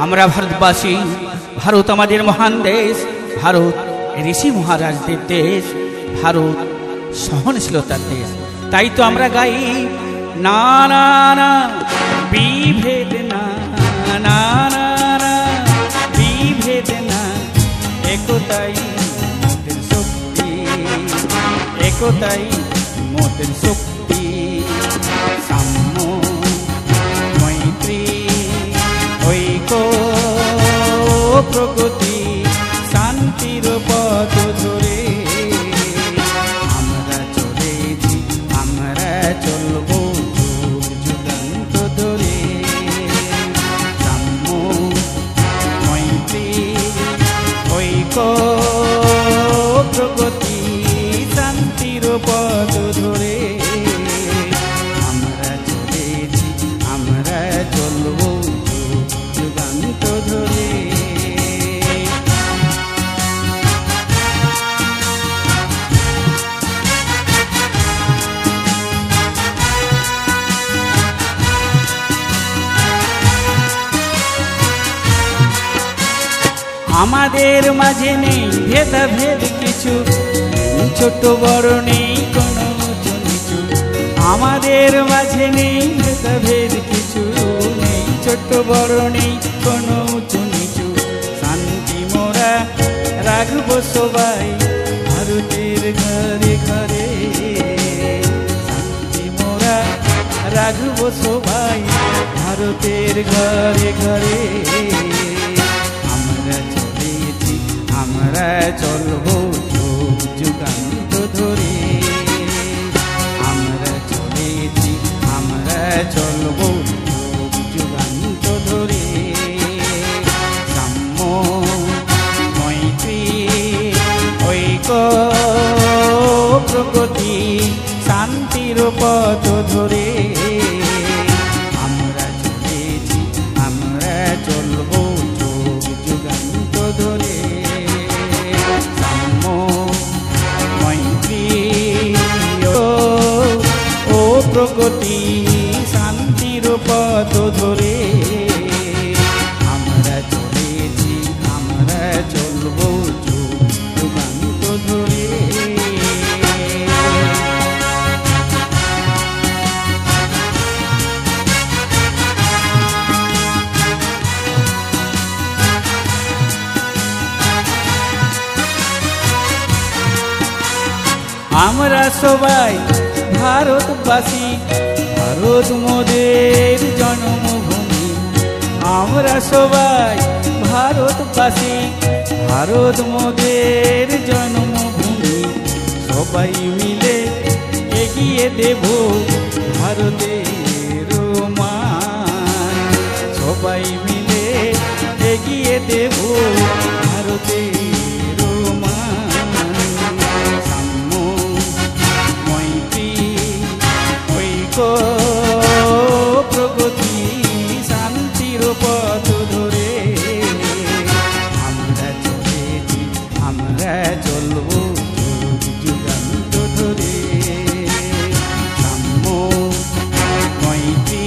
আমরা ভারতবাসী, ভারত আমাদের মহান দেশ, ভারত ঋষি মহারাজদের দেশ, ভারত সহনশীলতার দেশ। তাই তো আমরা গাই না না না বিভেদ না, না না না বিভেদ না, একতাই মোদের শক্তি, একতাই মোদের শক্তি। সাম্য মৈত্রী ঐক্য প্রগতি শান্তির পথ ধরে আমরা চলেছি, আমরা চলব যুগ যুগান্ত ধরে। সাম্য মৈত্রী ঐক্য প্রগতি শান্তির পথ ধরে আমরা চলেছি, আমরা চলব যুগ যুগান্ত ধরে। আমাদের মাঝে নেই ভেদাভেদ কিছু, ছোট বড় নেই কোনো উঁচু নিচু। আমাদের মাঝে নেই ভেদাভেদ কিছু, নেই ছোট বড় নেই কোনো উঁচু নিচু। শান্তি মোরা রাখবো সবাই ভারতের ঘরে ঘরে, শান্তি মোরা রাখবো সবাই ভারতের ঘরে ঘরে। আমরা চলব যুগ যুগান্ত ধরে, আমরা চলেছি, আমরা চলব যুগ যুগান্ত ধরে। সাম্য মৈত্রী ঐক্য প্রগতি শান্তির পথ ধরে আমরা চলেছি, আমরা চলব যুগ যুগান্ত ধরে। প্রগতি শান্তির পথ ধরে আমরা চলেছি, আমরা চলব যুগ যুগান্ত ধরে। আমরা সবাই ভারতবাসী, ভারত মোদের জন্মভূমি। আমরা সবাই ভারতবাসী, ভারত মোদের জন্মভূমি। সবাই মিলে এগিয়ে দেব ভারতের মান, সবাই মিলে এগিয়ে দেব ভারতের প্রগতি শান্তির পথ ধরে আমরা চলেছি, আমরা চলব যুগ যুগান্ত ধরে। সাম্য মৈত্রী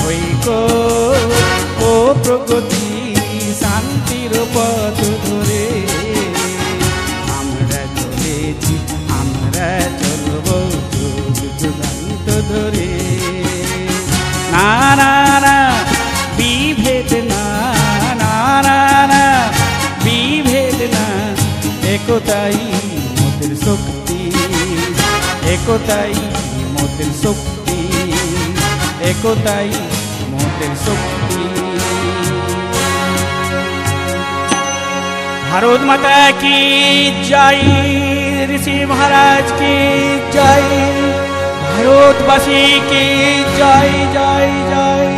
ঐক্য ও প্রগতি শান্তির পথ ধরে আমরা চলেছি, আমরা চলব যুগ যুগান্ত ধরে। না না না বিভেদ না, না না না বিভেদ না, একতাই মোদের শক্তি, একতাই মোদের শক্তি, একতাই মোদের শক্তি। ভারত মাতা কি জয়, ঋষি মহারাজ কি জয়, ভারতবাসী কি জয় জয় জয়।